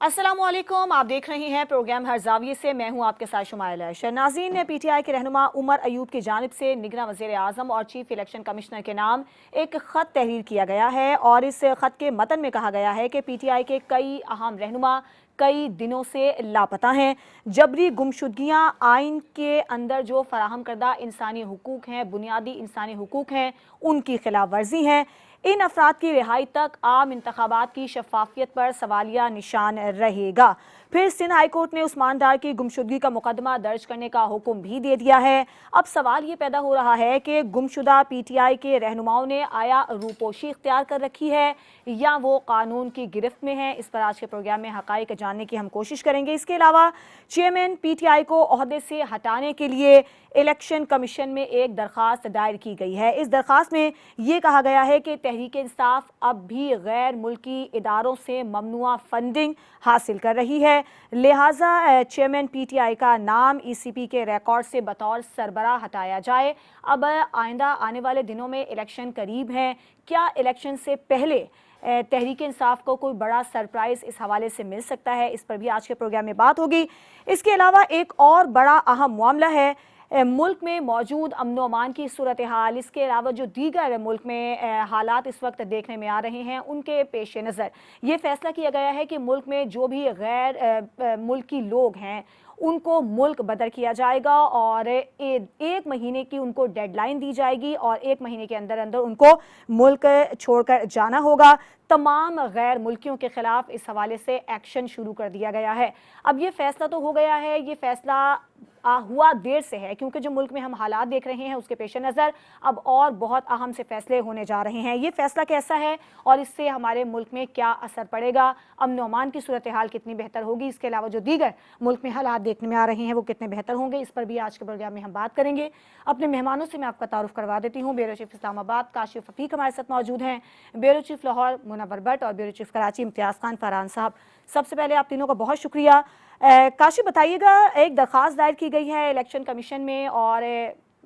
अस्सलामुअलैकुम, आप देख रहे हैं प्रोग्राम हर जाविये से। मैं हूं आपके साथ शुमाइला। नाज़रीन ने PTI के रहनुमा उमर अयूब की जानिब से निगरां वज़ीर आज़म और चीफ इलेक्शन कमिश्नर के नाम एक ख़त तहरीर किया गया है और इस ख़त के मतन में कहा गया है कि PTI के कई अहम रहनुमा कई दिनों से लापता हैं। जबरी गुमशुदगियाँ आइन के अंदर जो फराहम करदा इंसानी हुकूक हैं, बुनियादी इंसानी हुकूक हैं, उनकी खिलाफ वर्जी हैं। इन अफराद की रिहाई तक आम इंतखाबात की शफाफियत पर सवालिया निशान रहेगा। फिर सिंध हाई कोर्ट ने उस्मान डार की गुमशुदगी का मुकदमा दर्ज करने का हुक्म भी दे दिया है। अब सवाल ये पैदा हो रहा है कि गुमशुदा PTI के रहनुमाओं ने आया रूपोशी इख्तियार कर रखी है या वो कानून की गिरफ्त में है। इस पर आज के प्रोग्राम में हकाइक जानने की हम कोशिश करेंगे। इसके अलावा चेयरमैन PTI को ओहदे से हटाने के लिए इलेक्शन कमीशन में एक दरख्वास्त दायर की गई है। इस दरख्वास्त में ये कहा गया है कि तहरीक इंसाफ अब भी गैर मुल्की इदारों से ममनुआ फंडिंग हासिल कर रही है, लिहाजा चेयरमैन PTI का नाम ECP के रिकॉर्ड से बतौर सरबराह हटाया जाए। अब आइंदा आने वाले दिनों में इलेक्शन करीब हैं, क्या इलेक्शन से पहले तहरीक इंसाफ को कोई बड़ा सरप्राइज़ इस हवाले से मिल सकता है? इस पर भी आज के प्रोग्राम में बात होगी। इसके अलावा एक और बड़ा अहम मामला है मुल्क में मौजूद अमन अमान की सूरत हाल। इसके अलावा जो दीगर मुल्क में हालात इस वक्त देखने में आ रहे हैं, उनके पेश नज़र ये फैसला किया गया है कि मुल्क में जो भी गैर मुल्की लोग हैं उनको मुल्क बदर किया जाएगा और एक महीने की उनको डेडलाइन दी जाएगी और एक महीने के अंदर अंदर उनको मुल्क छोड़कर जाना होगा। तमाम गैर मुल्कियों के खिलाफ इस हवाले से एक्शन शुरू कर दिया गया है। अब ये फैसला तो हो गया है, ये फैसला हुआ देर से है क्योंकि जो मुल्क में हम हालात देख रहे हैं उसके पेश नज़र अब और बहुत अहम से फैसले होने जा रहे हैं। ये फैसला कैसा है और इससे हमारे मुल्क में क्या असर पड़ेगा, अमन अमान की सूरत हाल कितनी बेहतर होगी, इसके अलावा जो दीगर मुल्क में हालात देखने में आ रहे हैं वो कितने बेहतर होंगे, इस पर भी आज के प्रोग्राम में हम बात करेंगे। अपने मेहमानों से मैं आपका तारुफ करवा देती हूँ। ब्यूरो चीफ इस्लामाबाद काशिफ फकीक हमारे साथ मौजूद हैं, ब्यूरो चीफ लाहौर मुनव्वर भट्ट और ब्यूरो चीफ कराची इम्तियाज़ खान फरहान साहब। सबसे पहले आप तीनों का बहुत शुक्रिया। काशिफ, बताइएगा, एक दरख्वास्त दायर की गई है इलेक्शन कमीशन में और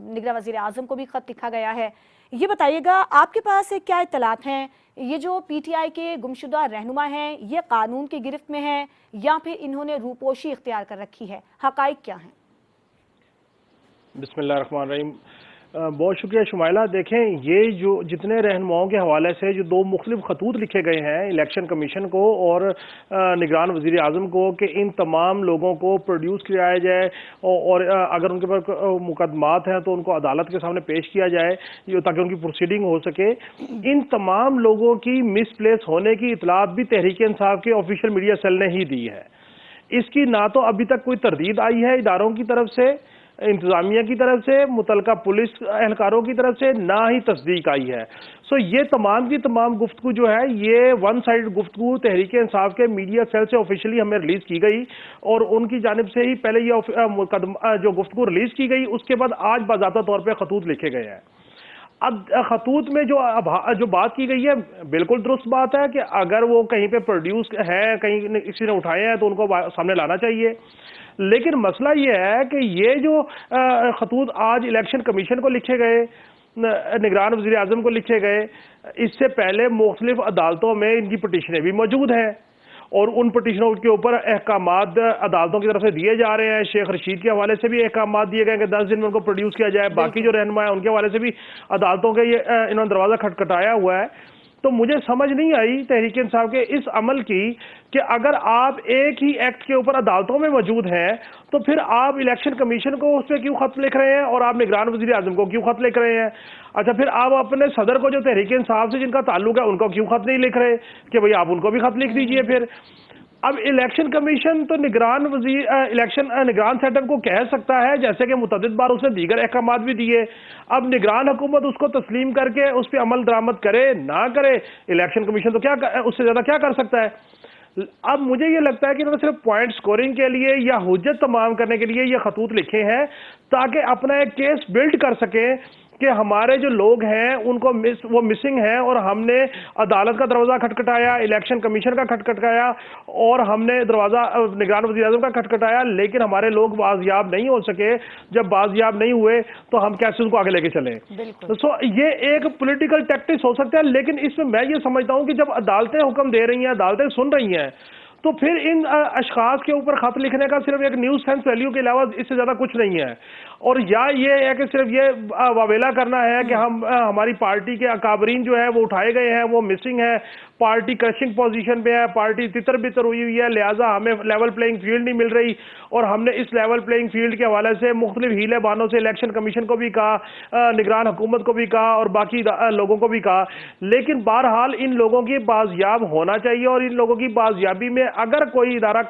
निगरां वज़ीर आज़म को भी ख़त लिखा गया है। ये बताइएगा आपके पास क्या इत्तलात हैं, ये जो PTI के गुमशुदा रहनुमा हैं ये कानून की गिरफ्त में हैं या फिर इन्होंने रूपोशी इख्तियार कर रखी है, हक़ाइक़ क्या हैं? बिस्मिल्लाहिर्रहमानिर्रहीम। बहुत शुक्रिया शुमाइला। देखें, ये जो जितने रहनुमाओं के हवाले से जो दो मुख्तलिफ खतूत लिखे गए हैं इलेक्शन कमीशन को और निगरान वज़ीर आज़म को कि इन तमाम लोगों को प्रोड्यूस किया जाए और अगर उनके पास मुकदमात हैं तो उनको अदालत के सामने पेश किया जाए ताकि उनकी प्रोसीडिंग हो सके। इन तमाम लोगों की मिसप्लेस होने की इतलात भी तहरीक इंसाफ के ऑफिशियल मीडिया सेल ने ही दी है। इसकी ना तो अभी तक कोई तरदीद आई है इदारों की तरफ से, इंतजामिया की तरफ से, मुतलका पुलिस एहलकारों की तरफ से, ना ही तस्दीक आई है। सो ये तमाम की तमाम गुफ्तगू जो है ये वन साइड गुफ्तगू तहरीक इंसाफ के मीडिया सेल से ऑफिशियली हमें रिलीज की गई और उनकी जानिब से ही पहले ये मुकदमा जो गुफ्तगू रिलीज की गई उसके बाद आज बाज़ाब्ता तौर पर खतूत लिखे गए हैं। अब खतूत में जो बात की गई है बिल्कुल दुरुस्त बात है कि अगर वो कहीं पे प्रोड्यूस है, कहीं किसी ने उठाए हैं तो उनको सामने लाना चाहिए। लेकिन मसला ये है कि ये जो खतूत आज इलेक्शन कमीशन को लिखे गए, निगरान वज़ीर आज़म को लिखे गए, इससे पहले मुख्तलिफ अदालतों में इनकी पटिशनें भी मौजूद हैं और उन पटिशनों के ऊपर अहकामात अदालतों की तरफ से दिए जा रहे हैं। शेख रशीद के हवाले से भी अहकामात दिए गए कि 10 दिन में उनको प्रोड्यूस किया जाए। बाकी जो रहनुमा है उनके हवाले से भी अदालतों के ये इन्होंने दरवाज़ा खटखटाया हुआ है। तो मुझे समझ नहीं आई तहरीक इंसाफ के इस अमल की कि अगर आप एक ही एक्ट के ऊपर अदालतों में मौजूद हैं तो फिर आप इलेक्शन कमीशन को उस पर क्यों खत लिख रहे हैं और आप निगरान वज़ीर आज़म को क्यों खत लिख रहे हैं? अच्छा, फिर आप अपने सदर को जो तहरीक इंसाफ से जिनका ताल्लुक है उनको क्यों खत नहीं लिख रहे कि भाई आप उनको भी खत लिख दीजिए? फिर अब इलेक्शन कमीशन तो निगरान सेटअप को कह सकता है, जैसे कि मुतअद्दिद बार उसने दीगर अहकामात भी दिए। अब निगरान हुकूमत उसको तस्लीम करके उस पर अमल दरामद करे ना करे, इलेक्शन कमीशन तो क्या उससे ज्यादा क्या कर सकता है? अब मुझे ये लगता है कि इन्होंने सिर्फ पॉइंट स्कोरिंग के लिए या हुज्जत तमाम करने के लिए ये खतूत लिखे हैं ताकि अपना एक केस बिल्ड कर सके कि हमारे जो लोग हैं उनको वो मिसिंग हैं और हमने अदालत का दरवाज़ा खटखटाया, इलेक्शन कमीशन का खटखटाया और हमने दरवाज़ा निगरान वज़ीर आज़म का खटखटाया, लेकिन हमारे लोग बाजियाब नहीं हो सके। जब बाजियाब नहीं हुए तो हम कैसे उनको आगे लेके चलें? तो ये एक पॉलिटिकल टैक्टिक्स हो सकता है, लेकिन इसमें मैं ये समझता हूँ कि जब अदालतें हुक्म दे रही हैं, अदालतें सुन रही हैं, تو پھر ان اشخاص کے اوپر خط لکھنے کا صرف ایک نیوز سینس ویلیو کے علاوہ اس سے زیادہ کچھ نہیں ہے. اور یا یہ ہے کہ صرف یہ واویلا کرنا ہے کہ ہماری پارٹی کے اکابرین جو ہے وہ اٹھائے گئے ہیں, وہ مسنگ ہے, پارٹی کرشنگ پوزیشن پہ ہے, پارٹی تتر بتر ہوئی ہوئی ہے, لہٰذا ہمیں لیول پلینگ فیلڈ نہیں مل رہی. اور ہم نے اس لیول پلینگ فیلڈ کے حوالے سے مختلف ہیلے بانوں سے الیکشن کمیشن کو بھی کہا, نگران حکومت کو بھی کہا اور باقی لوگوں کو بھی کہا. لیکن بہرحال ان لوگوں کی بازیاب ہونا چاہیے, اور ان لوگوں کی بازیابی میں اگر کوئی ادارہ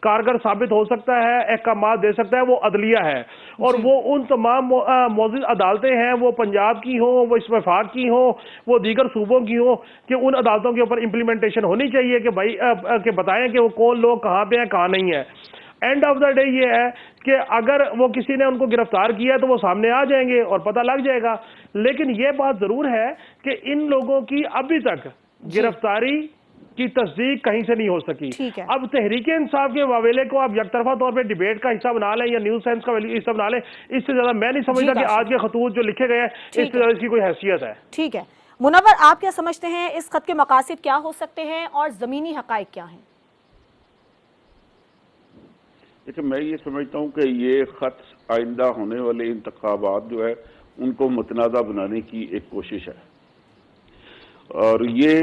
کارگر ثابت ہو سکتا ہے, احکامات دے سکتا ہے, وہ عدلیہ ہے. اور وہ ان تمام معزز عدالتیں ہیں, وہ پنجاب کی ہوں, وہ اس وفاق کی ہوں, وہ دیگر صوبوں کی ہوں, کہ ان عدالتوں کے اوپر امپلیمنٹیشن ہونی چاہیے کہ بھائی کہ بتائیں کہ وہ کون لوگ کہاں پہ ہیں, کہاں نہیں ہے. اینڈ آف دا ڈے یہ ہے کہ اگر وہ کسی نے ان کو گرفتار کیا ہے تو وہ سامنے آ جائیں گے اور پتہ لگ جائے گا. لیکن یہ بات ضرور ہے کہ ان لوگوں کی ابھی تک گرفتاری کی تصدیق کہیں سے نہیں ہو سکی. اب تحریک انصاف کے واویلے کو آپ یک طرفہ طور پہ ڈیبیٹ کا حصہ بنا لیں یا نیوز سینس کا حصہ بنا لیں, اس سے زیادہ میں نہیں سمجھتا کہ آج کے خطوط جو لکھے گئے ہیں اس سے زیادہ اس کی کوئی حیثیت ہے. ٹھیک ہے منور, آپ کیا سمجھتے ہیں اس خط کے مقاصد کیا ہو سکتے ہیں اور زمینی حقائق کیا ہیں؟ دیکھیں, میں یہ سمجھتا ہوں کہ یہ خط آئندہ ہونے والے انتخابات جو ہے ان کو متنازع بنانے کی ایک کوشش ہے, اور یہ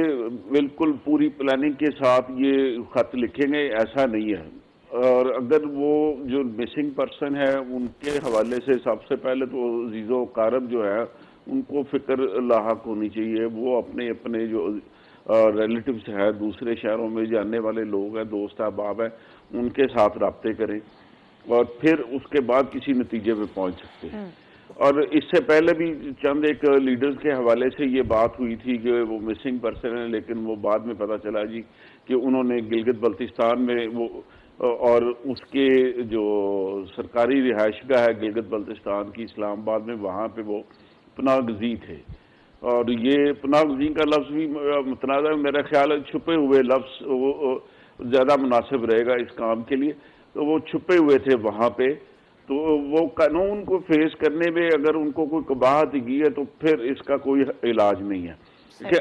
بالکل پوری پلاننگ کے ساتھ یہ خط لکھیں گے ایسا نہیں ہے. اور اگر وہ جو مسنگ پرسن ہے ان کے حوالے سے سب سے پہلے تو عزیز و اقارب جو ہے ان کو فکر لاحق ہونی چاہیے. وہ اپنے اپنے جو ریلیٹیوز ہیں, دوسرے شہروں میں جاننے والے لوگ ہیں, دوست احباب ہیں, ان کے ساتھ رابطے کریں اور پھر اس کے بعد کسی نتیجے پہ پہنچ سکتے ہیں. اور اس سے پہلے بھی چند ایک لیڈرز کے حوالے سے یہ بات ہوئی تھی کہ وہ مسنگ پرسن ہیں, لیکن وہ بعد میں پتہ چلا جی کہ انہوں نے گلگت بلتستان میں وہ اور اس کے جو سرکاری رہائش گاہ ہے گلگت بلتستان کی اسلام آباد میں, وہاں پہ وہ پناہ گزین تھے. اور یہ پناہ گزین کا لفظ بھی متنازع, میرا خیال ہے چھپے ہوئے لفظ وہ زیادہ مناسب رہے گا اس کام کے لیے. تو وہ چھپے ہوئے تھے وہاں پہ, تو وہ قانون کو فیس کرنے میں اگر ان کو کوئی قباحت کی ہے تو پھر اس کا کوئی علاج نہیں ہے. کہ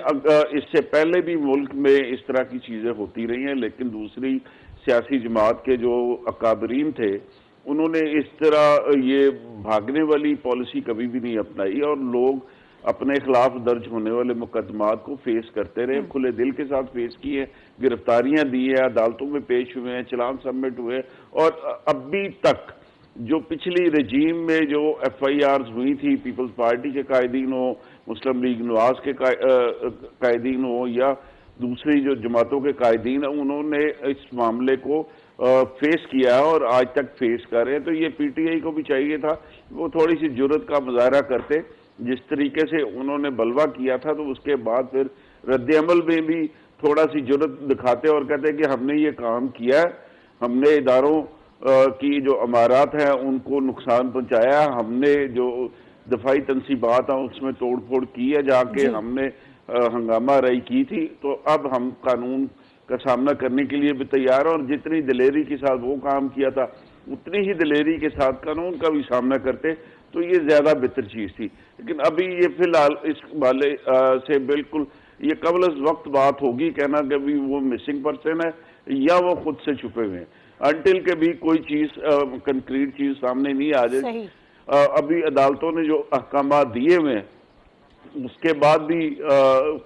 اس سے پہلے بھی ملک میں اس طرح کی چیزیں ہوتی رہی ہیں, لیکن دوسری سیاسی جماعت کے جو اکابرین تھے انہوں نے اس طرح یہ بھاگنے والی پالیسی کبھی بھی نہیں اپنائی, اور لوگ اپنے خلاف درج ہونے والے مقدمات کو فیس کرتے رہے, کھلے دل کے ساتھ فیس کیے, گرفتاریاں دی ہیں, عدالتوں میں پیش ہوئے ہیں, چلان سبمٹ ہوئے. اور ابھی تک جو پچھلی رجیم میں جو ایف آئی آرز ہوئی تھی, پیپلز پارٹی کے قائدین ہوں, مسلم لیگ نواز کے قائدین ہوں یا دوسری جو جماعتوں کے قائدین ہیں, انہوں نے اس معاملے کو فیس کیا ہے اور آج تک فیس کر رہے ہیں. تو یہ پی ٹی آئی کو بھی چاہیے تھا وہ تھوڑی سی جرت کا مظاہرہ کرتے, جس طریقے سے انہوں نے بلوا کیا تھا, تو اس کے بعد پھر رد عمل میں بھی تھوڑا سی جرت دکھاتے اور کہتے کہ ہم نے یہ کام کیا ہے, ہم نے اداروں کی جو امارات ہیں ان کو نقصان پہنچایا, ہم نے جو دفاعی تنصیبات ہیں اس میں توڑ پھوڑ کی ہے, جا کے ہم نے ہنگامہ آرائی کی تھی, تو اب ہم قانون کا سامنا کرنے کے لیے بھی تیار ہیں. اور جتنی دلیری کے ساتھ وہ کام کیا تھا اتنی ہی دلیری کے ساتھ قانون کا بھی سامنا کرتے تو یہ زیادہ بہتر چیز تھی. لیکن ابھی یہ فی الحال اس والے سے بالکل یہ قبل از وقت بات ہوگی کہنا کہ بھی وہ مسنگ پرسن ہے یا وہ خود سے چھپے ہوئے ہیں, انٹل کے بھی کوئی چیز کنکریٹ چیز سامنے نہیں آ جائے. ابھی عدالتوں نے جو احکامات دیے ہوئے ہیں اس کے بعد بھی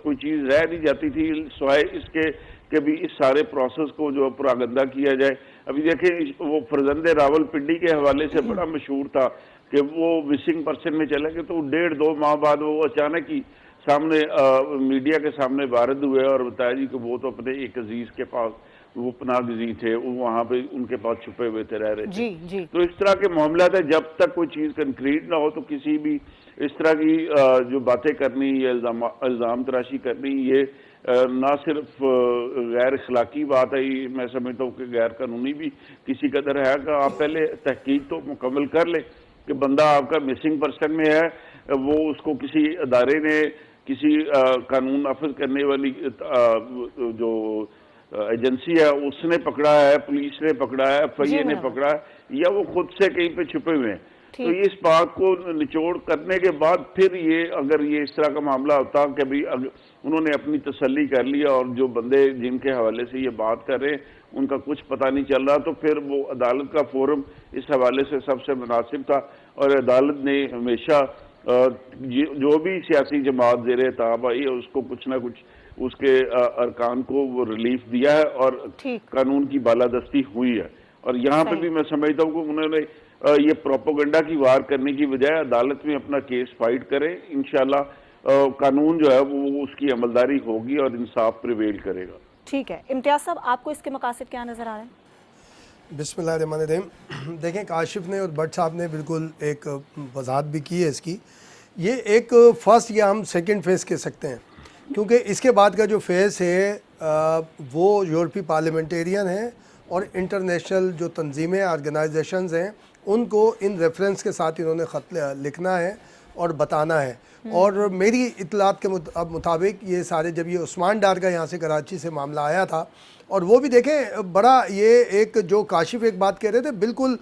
کوئی چیز رہ نہیں جاتی تھی سوائے اس کے کہ بھی اس سارے پروسیس کو جو پراگندہ کیا جائے. ابھی دیکھیں وہ فرزند راول پنڈی کے حوالے سے بڑا مشہور تھا کہ وہ مسنگ پرسن میں چلے گئے, تو 1.5-2 ماہ بعد وہ اچانک ہی سامنے میڈیا کے سامنے وارد ہوئے اور بتایا جی کہ وہ تو اپنے ایک عزیز کے پاس وہ پناہ گزین تھے, وہاں پہ ان کے پاس چھپے ہوئے تھے, رہ رہے تھے. تو اس طرح کے معاملات ہیں, جب تک کوئی چیز کنکریٹ نہ ہو تو کسی بھی اس طرح کی جو باتیں کرنی یا الزام تراشی کرنی یہ نہ صرف غیر اخلاقی بات ہے, میں سمجھتا ہوں کہ غیر قانونی بھی کسی قدر ہے. کہ آپ پہلے تحقیق تو مکمل کر لیں کہ بندہ آپ کا مسنگ پرسن میں ہے, وہ اس کو کسی ادارے نے کسی قانون نافذ کرنے والی جو ایجنسی ہے اس نے پکڑا ہے, پولیس نے پکڑا ہے, ایف آئی اے نے پکڑا ہے, یا وہ خود سے کہیں پہ چھپے ہوئے ہیں. تو یہ اس بات کو نچوڑ کرنے کے بعد پھر یہ اگر یہ اس طرح کا معاملہ ہوتا کہ بھی انہوں نے اپنی تسلی کر لیا اور جو بندے جن کے حوالے سے یہ بات کر رہے ہیں ان کا کچھ پتہ نہیں چل رہا، تو پھر وہ عدالت کا فورم اس حوالے سے سب سے مناسب تھا، اور عدالت نے ہمیشہ جو بھی سیاسی جماعت زیر اعتاب آئی اس کو کچھ نہ کچھ اس کے ارکان کو وہ ریلیف دیا ہے اور قانون کی بالادستی ہوئی ہے۔ اور یہاں پہ بھی میں سمجھتا ہوں کہ انہوں نے یہ پروپیگنڈا کی وار کرنے کی بجائے عدالت میں اپنا کیس فائٹ کرے، انشاءاللہ قانون جو ہے وہ اس کی عملداری ہوگی اور انصاف پریویل کرے گا۔ ٹھیک ہے، امتیاز صاحب آپ کو اس کے مقاصد کیا نظر آ رہے ہیں؟ بسم اللہ الرحمن الرحیم۔ دیکھیں کاشف نے اور بٹ صاحب نے بالکل ایک وضاحت بھی کی ہے اس کی، یہ ایک فرسٹ یا ہم سیکنڈ فیز کہہ سکتے ہیں، کیونکہ اس کے بعد کا جو فیز ہے وہ یورپی پارلیمنٹیرین ہیں اور انٹرنیشنل جو تنظیمیں آرگنائزیشنز ہیں ان کو ان ریفرنس کے ساتھ انہوں نے خط لکھنا ہے اور بتانا ہے۔ اور میری اطلاعات کے مطابق یہ سارے جب یہ عثمان ڈار کا یہاں سے کراچی سے معاملہ آیا تھا، اور وہ بھی دیکھیں بڑا یہ ایک جو کاشف ایک بات کہہ رہے تھے بالکل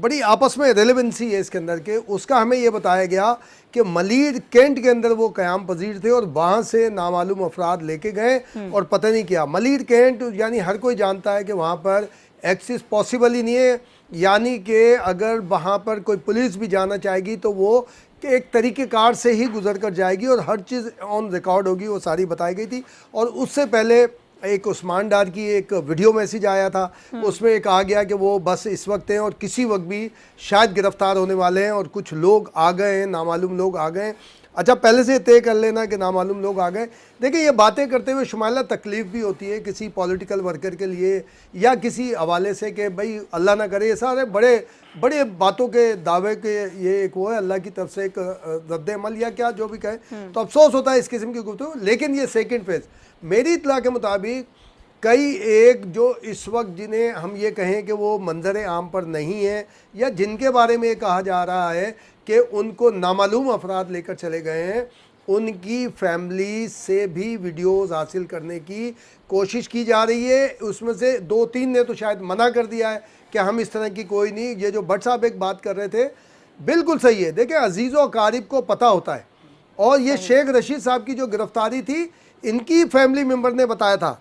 بڑی آپس میں ریلیونسی ہے اس کے اندر کے، اس کا ہمیں یہ بتایا گیا کہ ملیر کینٹ کے اندر وہ قیام پذیر تھے اور وہاں سے نامعلوم افراد لے کے گئے اور پتہ نہیں کیا ملیر کینٹ، یعنی ہر کوئی جانتا ہے کہ وہاں پر ایکسس پاسبل ہی نہیں ہے، یعنی کہ اگر وہاں پر کوئی پولیس بھی جانا چاہے گی تو وہ ایک طریقہ کار سے ہی گزر کر جائے گی اور ہر چیز آن ریکارڈ ہوگی، وہ ساری بتائی گئی تھی۔ اور اس سے پہلے ایک عثمان ڈار کی ایک ویڈیو میسیج آیا تھا، اس میں ایک آ گیا کہ وہ بس اس وقت ہیں اور کسی وقت بھی شاید گرفتار ہونے والے ہیں، اور کچھ لوگ آ گئے ہیں، نامعلوم لوگ آ گئے ہیں۔ اچھا پہلے سے طے کر لینا کہ نامعلوم لوگ آ گئے۔ دیکھیں یہ باتیں کرتے ہوئے شمالہ تکلیف بھی ہوتی ہے کسی پولیٹیکل ورکر کے لیے یا کسی حوالے سے کہ بھئی اللہ نہ کرے، یہ سارے بڑے باتوں کے دعوے کے یہ ایک وہ ہے اللہ کی طرف سے ایک رد عمل یا کیا جو بھی کہیں، تو افسوس ہوتا ہے اس قسم کی گفتگو۔ لیکن یہ سیکنڈ فیز میری اطلاع کے مطابق کئی ایک جو اس وقت جنہیں ہم یہ کہیں کہ وہ منظر عام پر نہیں ہیں یا جن کے بارے میں یہ کہا جا رہا ہے کہ ان کو نامعلوم افراد لے کر چلے گئے ہیں، ان کی فیملی سے بھی ویڈیوز حاصل کرنے کی کوشش کی جا رہی ہے۔ اس میں سے 2-3 نے تو شاید منع کر دیا ہے کہ ہم اس طرح کی کوئی نہیں۔ یہ جو بٹ صاحب ایک بات کر رہے تھے بالکل صحیح ہے۔ دیکھیں عزیز و اقارب کو پتہ ہوتا ہے، اور یہ شیخ رشید صاحب کی جو گرفتاری تھی ان کی فیملی ممبر نے بتایا تھا،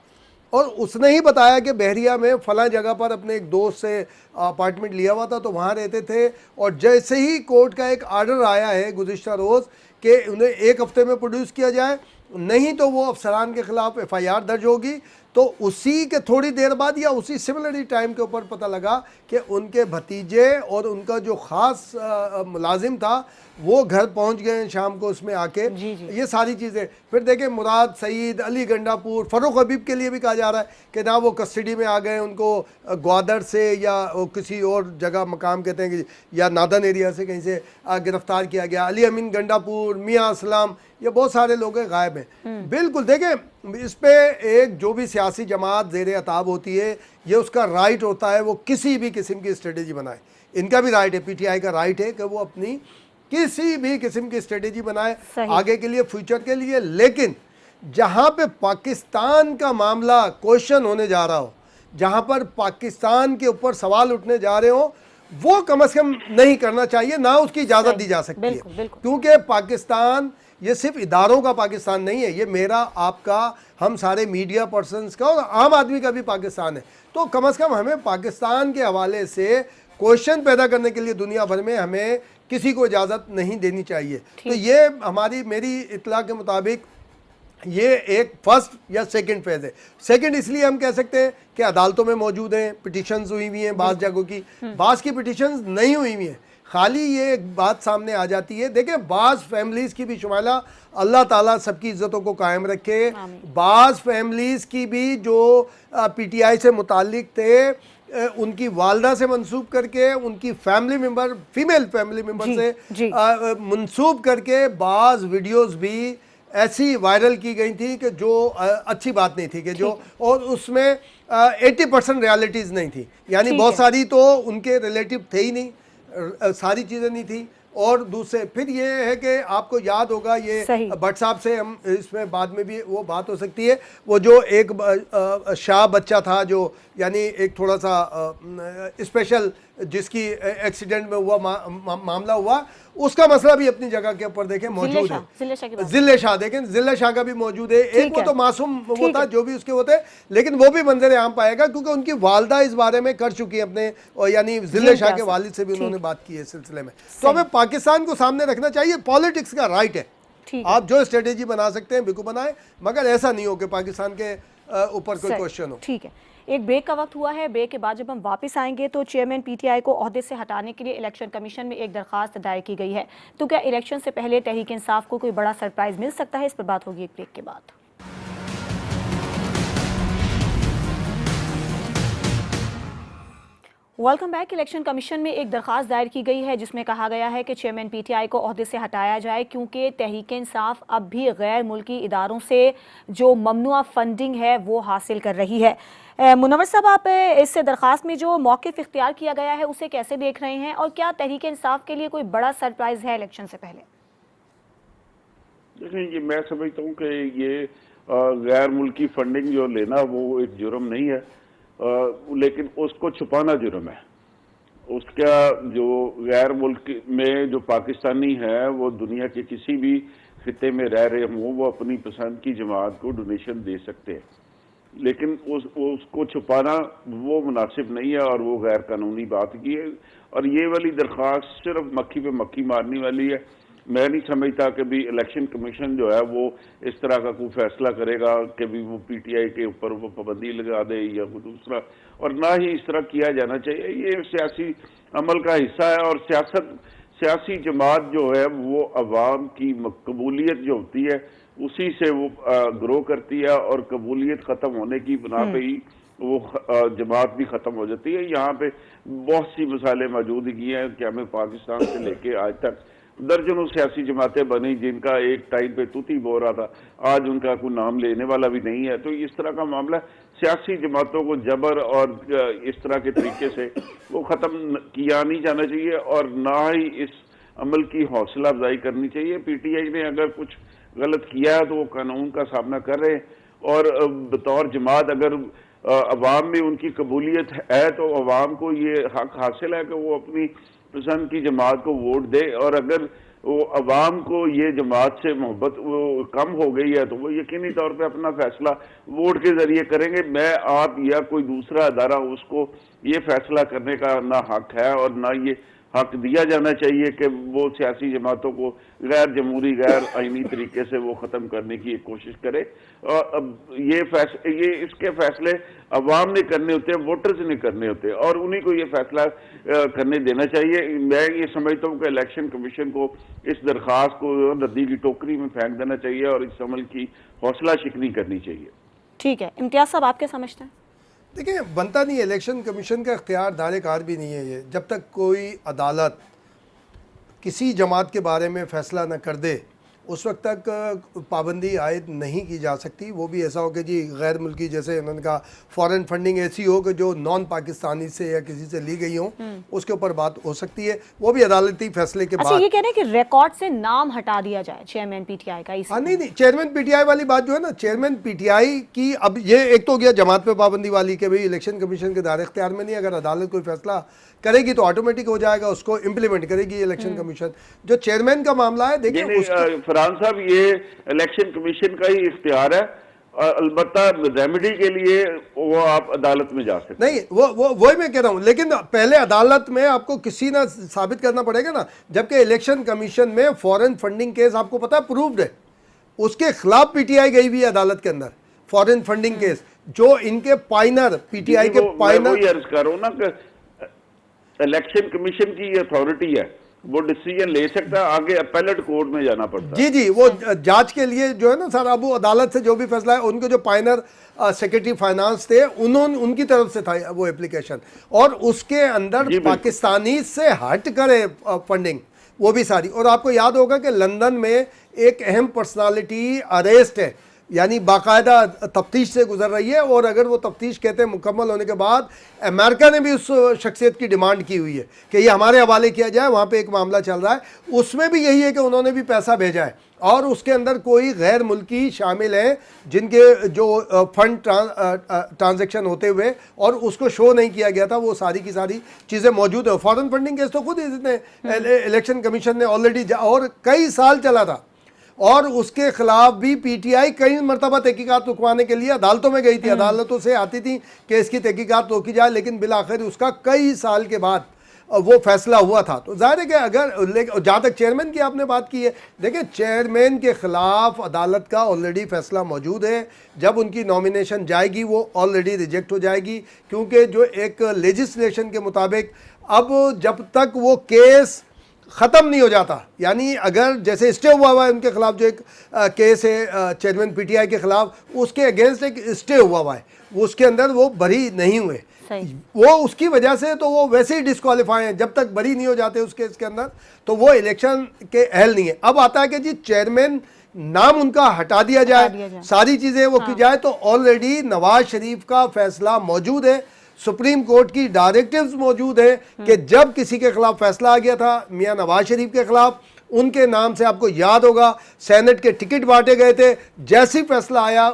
اور اس نے ہی بتایا کہ بحریہ میں فلاں جگہ پر اپنے ایک دوست سے اپارٹمنٹ لیا ہوا تھا تو وہاں رہتے تھے، اور جیسے ہی کورٹ کا ایک آرڈر آیا ہے گزشتہ روز کہ انہیں 1 ہفتے میں پروڈیوس کیا جائے، نہیں تو وہ افسران کے خلاف FIR درج ہوگی، تو اسی کے تھوڑی دیر بعد یا اسی سملری ٹائم کے اوپر پتہ لگا کہ ان کے بھتیجے اور ان کا جو خاص ملازم تھا وہ گھر پہنچ گئے ہیں شام کو اس میں آ کے۔ یہ ساری چیزیں پھر دیکھیں مراد سعید، علی گنڈا پور، فاروق حبیب کے لیے بھی کہا جا رہا ہے کہ نہ وہ کسٹڈی میں آ گئے، ان کو گوادر سے یا کسی اور جگہ مقام کہتے ہیں کہ یا نادن ایریا سے کہیں سے گرفتار کیا گیا۔ علی امین گنڈا پور، میاں اسلام، یہ بہت سارے لوگ غائب ہیں۔ بالکل دیکھیں اس پہ ایک جو بھی سیاسی جماعت زیر عتاب ہوتی ہے یہ اس کا رائٹ ہوتا ہے وہ کسی بھی قسم کی اسٹریٹجی بنائے، ان کا بھی رائٹ ہے، PTI کا رائٹ ہے کہ وہ اپنی کسی بھی قسم کی اسٹریٹجی بنائے آگے کے لیے، فیوچر کے لیے۔ لیکن جہاں پہ پاکستان کا معاملہ کوشچن ہونے جا رہا ہو، جہاں پر پاکستان کے اوپر سوال اٹھنے جا رہے ہوں، وہ کم از کم نہیں کرنا چاہیے، نہ اس کی اجازت دی جا سکتی ہے، کیونکہ پاکستان یہ صرف اداروں کا پاکستان نہیں ہے، یہ میرا، آپ کا، ہم سارے میڈیا پرسنز کا اور عام آدمی کا بھی پاکستان ہے۔ تو کم از کم ہمیں پاکستان کے حوالے سے کوشچن پیدا کرنے کے لیے دنیا بھر میں ہمیں کسی کو اجازت نہیں دینی چاہیے۔ تو یہ میری اطلاع کے مطابق یہ ایک فرسٹ یا سیکنڈ فیز ہے۔ سیکنڈ اس لیے ہم کہہ سکتے ہیں کہ عدالتوں میں موجود ہیں، پٹیشنز ہوئی ہوئی ہیں بعض جگہوں کی، بعض کی پٹیشنز نہیں ہوئی ہوئی ہیں، خالی یہ ایک بات سامنے آ جاتی ہے۔ دیکھیں بعض فیملیز کی بھی شمالہ اللہ تعالیٰ سب کی عزتوں کو قائم رکھے، بعض فیملیز کی بھی جو PTI سے متعلق تھے ان کی والدہ سے منسوب کر کے، ان کی family member, female family member سے منسوب کر کے بعض ویڈیوز بھی ایسی وائرل کی گئی تھی کہ جو اچھی بات نہیں تھی، کہ جو اور اس میں 80% ریالٹیز نہیں تھی، یعنی بہت ساری تو ان کے ریلیٹیو تھے ہی نہیں، ساری چیزیں نہیں تھی، اور دوسرے پھر یہ ہے کہ آپ کو یاد ہوگا یہ صحیح۔ بٹ صاحب سے ہم اس میں بعد میں بھی وہ بات ہو سکتی ہے، وہ جو ایک شاہ بچہ تھا جو یعنی ایک تھوڑا سا اسپیشل جس کی ایکسیڈنٹ میں ہوا معاملہ ہوا، اس کا مسئلہ بھی اپنی جگہ کے اوپر دیکھیں موجود ہے۔ ذل شاہ دیکھیں، ذل شاہ کا بھی موجود ہے، ایک وہ تو معصوم وہ تھا جو بھی اس کے ہوتے، لیکن وہ بھی منظر عام پائے گا کیونکہ ان کی والدہ اس بارے میں کر چکی ہے اپنے، یعنی ذل شاہ کے والد سے بھی انہوں نے بات کی ہے اس سلسلے میں۔ تو ہمیں پاکستان کو سامنے رکھنا چاہیے، پالیٹکس کا رائٹ ہے، آپ جو اسٹریٹجی بنا سکتے ہیں بالکل بنائیں، مگر ایسا نہیں ہو کہ پاکستان کے اوپر کوئی کوشچن ہو۔ ٹھیک ہے، ایک بریک کا وقت ہوا ہے، بریک کے بعد جب ہم واپس آئیں گے تو چیئرمین پی ٹی آئی کو عہدے سے ہٹانے کے لیے الیکشن کمیشن میں ایک درخواست دائر کی گئی ہے، تو کیا الیکشن سے پہلے تحریک انصاف کو کوئی بڑا سرپرائز مل سکتا ہے؟ اس پر بات ہوگی ایک بریک کے بعد۔ Welcome back. الیکشن کمیشن میں ایک درخواست دائر کی گئی ہے جس میں کہا گیا ہے کہ چیئرمین پی ٹی آئی کو عہدے سے ہٹایا جائے کیونکہ تحریک انصاف اب بھی غیر ملکی اداروں سے جو ممنوعہ فنڈنگ ہے وہ حاصل کر رہی ہے۔ منور صاحب، آپ اس درخواست میں جو موقف اختیار کیا گیا ہے اسے کیسے دیکھ رہے ہیں، اور کیا تحریک انصاف کے لیے کوئی بڑا سرپرائز ہے الیکشن سے پہلے؟ دیکھیں، یہ میں سمجھتا ہوں کہ یہ غیر ملکی فنڈنگ جو لینا وہ ایک جرم نہیں ہے، لیکن اس کو چھپانا جرم ہے۔ اس کا جو غیر ملک میں جو پاکستانی ہے وہ دنیا کے کسی بھی خطے میں رہ رہے ہوں، وہ اپنی پسند کی جماعت کو ڈونیشن دے سکتے ہیں، لیکن اس کو چھپانا وہ مناسب نہیں ہے اور وہ غیر قانونی بات کی ہے۔ اور یہ والی درخواست صرف مکھی پہ مکھی مارنے والی ہے۔ میں نہیں سمجھتا کہ بھی الیکشن کمیشن جو ہے وہ اس طرح کا کوئی فیصلہ کرے گا کہ بھی وہ پی ٹی آئی کے اوپر وہ پابندی لگا دے یا کوئی دوسرا، اور نہ ہی اس طرح کیا جانا چاہیے۔ یہ سیاسی عمل کا حصہ ہے، اور سیاسی جماعت جو ہے وہ عوام کی قبولیت جو ہوتی ہے اسی سے وہ گرو کرتی ہے، اور قبولیت ختم ہونے کی بنا پہ ہی وہ جماعت بھی ختم ہو جاتی ہے۔ یہاں پہ بہت سی مثالیں موجودگی ہیں کہ ہمیں پاکستان سے لے کے آج تک درجنوں سیاسی جماعتیں بنی جن کا ایک ٹائم پہ توتی بو رہا تھا، آج ان کا کوئی نام لینے والا بھی نہیں ہے۔ تو اس طرح کا معاملہ سیاسی جماعتوں کو جبر اور اس طرح کے طریقے سے وہ ختم کیا نہیں جانا چاہیے، اور نہ ہی اس عمل کی حوصلہ افزائی کرنی چاہیے۔ پی ٹی آئی نے اگر کچھ غلط کیا ہے تو وہ قانون کا سامنا کر رہے ہیں، اور بطور جماعت اگر عوام میں ان کی قبولیت ہے تو عوام کو یہ حق حاصل ہے کہ وہ اپنی پسند کی جماعت کو ووٹ دے، اور اگر وہ عوام کو یہ جماعت سے محبت وہ کم ہو گئی ہے تو وہ یقینی طور پہ اپنا فیصلہ ووٹ کے ذریعے کریں گے۔ میں، آپ یا کوئی دوسرا ادارہ اس کو یہ فیصلہ کرنے کا نہ حق ہے اور نہ یہ حق دیا جانا چاہیے کہ وہ سیاسی جماعتوں کو غیر جمہوری غیر آئینی طریقے سے وہ ختم کرنے کی ایک کوشش کرے۔ اور اب یہ اس کے فیصلے عوام نے کرنے ہوتے ہیں، ووٹرز نے کرنے ہوتے ہیں، اور انہی کو یہ فیصلہ کرنے دینا چاہیے۔ میں یہ سمجھتا ہوں کہ الیکشن کمیشن کو اس درخواست کو ردی کی ٹوکری میں پھینک دینا چاہیے اور اس عمل کی حوصلہ شکنی کرنی چاہیے۔ ٹھیک ہے، امتیاز صاحب آپ کیا سمجھتے ہیں؟ دیکھیں، بنتا نہیں، الیکشن کمیشن کا اختیار دار کار بھی نہیں ہے یہ، جب تک کوئی عدالت کسی جماعت کے بارے میں فیصلہ نہ کر دے اس وقت تک پابندی عائد نہیں کی جا سکتی۔ وہ بھی ایسا ہو کہ جی غیر ملکی، جیسے انہوں نے کہا فارن فنڈنگ ایسی ہو کہ جو نان پاکستانی سے یا کسی سے لی گئی ہوں، اس کے اوپر بات ہو سکتی ہے، وہ بھی عدالتی فیصلے کے بعد۔ یہ کہہ رہے ہیں کہ ریکارڈ سے نام ہٹا دیا جائے چیئرمین پی ٹی آئی کا؟ ہاں نہیں، چیئرمین پی ٹی آئی والی بات جو ہے نا، چیئرمین پی ٹی آئی کی اب یہ ایک تو گیا جماعت پہ پابندی والی کہ بھئی الیکشن کمیشن کے دائر اختیار میں نہیں، اگر عدالت کوئی فیصلہ کرے گی تو آٹومیٹک ہو جائے گا، اس کو امپلیمنٹ کرے گی الیکشن کمیشن۔ جو چیئرمین کا معاملہ ہے، دیکھیں فرحان صاحب، یہ الیکشن کمیشن کا ہی اختیار ہے، البتہ ریمیڈی کے لیے وہ آپ عدالت میں جا سکتے نہیں، وہی میں کہہ رہا ہوں، لیکن پہلے عدالت میں آپ کو کسی نہ ثابت کرنا پڑے گا نا، جبکہ الیکشن کمیشن میں فورن فنڈنگ کیس آپ کو پتا ہے پروفڈ ہے، اس کے خلاف پی ٹی آئی گئی ہوئی عدالت کے اندر، فورن فنڈنگ کیس جو ان کے پائنر پی ٹی آئی کے پائنر۔ میں وہی عرض کر رہا ہوں نا کہ الیکشن کمیشن کی یہ اتھارٹی ہے، وہ ڈیسیجن لے سکتا ہے، آگے اپیلٹ کورٹ میں جانا پڑتا ہے۔ جی وہ جانچ کے لیے جو ہے نا سر، اب وہ عدالت سے جو بھی فیصلہ ہے، ان کے جو پائنر سیکرٹری فائنانس تھے ان کی طرف سے تھا وہ اپلیکیشن، اور اس کے اندر پاکستانی سے ہٹ کرے فنڈنگ وہ بھی ساری۔ اور آپ کو یاد ہوگا کہ لندن میں ایک اہم پرسنالٹی اریسٹ ہے، यानी बाकायदा तफ्तीश से गुजर रही है, और अगर वो तफ्तीश कहते हैं मुकम्मल होने के बाद अमेरिका ने भी उस शख्सियत की डिमांड की हुई है कि ये हमारे हवाले किया जाए, वहाँ पे एक मामला चल रहा है, उसमें भी यही है कि उन्होंने भी पैसा भेजा है और उसके अंदर कोई गैर मुल्की शामिल हैं जिनके जो फंड ट्रांजैक्शन होते हुए और उसको शो नहीं किया गया था, वो सारी की सारी चीज़ें मौजूद है। फॉरेन फंडिंग केस तो खुद इलेक्शन कमीशन ने ऑलरेडी और कई साल चला था, और उसके खिलाफ भी पीटीआई कई मरतबा तहकीकात रुकवाने के लिए अदालतों में गई थी, अदालतों से आती थी कि इसकी तहकीकात रोकी जाए, लेकिन बिलाखिर उसका कई साल के बाद वो फैसला हुआ था। तो जाहिर है कि अगर जहाँ तक चेयरमैन की आपने बात की है, देखिए चेयरमैन के खिलाफ अदालत का ऑलरेडी फैसला मौजूद है, जब उनकी नॉमिनेशन जाएगी वो ऑलरेडी रिजेक्ट हो जाएगी, क्योंकि जो एक लेजिस्लेशन के मुताबिक अब जब तक वो केस ख़त्म नहीं हो जाता, यानी अगर जैसे स्टे हुआ है उनके खिलाफ जो एक केस है चेयरमैन पीटीआई के खिलाफ, उसके अगेंस्ट एक स्टे हुआ है, उसके अंदर वो बरी नहीं हुए, वो उसकी वजह से तो वो वैसे ही डिस्क्वालीफाई हैं, जब तक बरी नहीं हो जाते उस केस के अंदर तो वो इलेक्शन के अहल नहीं है। अब आता है कि जी चेयरमैन नाम उनका हटा दिया जाए, सारी चीज़ें वो की जाए, तो ऑलरेडी नवाज शरीफ का फैसला मौजूद है, सुप्रीम कोर्ट की डायरेक्टिव्स मौजूद है कि जब किसी के खिलाफ फैसला आ गया था मियां नवाज शरीफ के खिलाफ, उनके नाम से आपको याद होगा सेनेट के टिकट बांटे गए थे, जैसी फैसला आया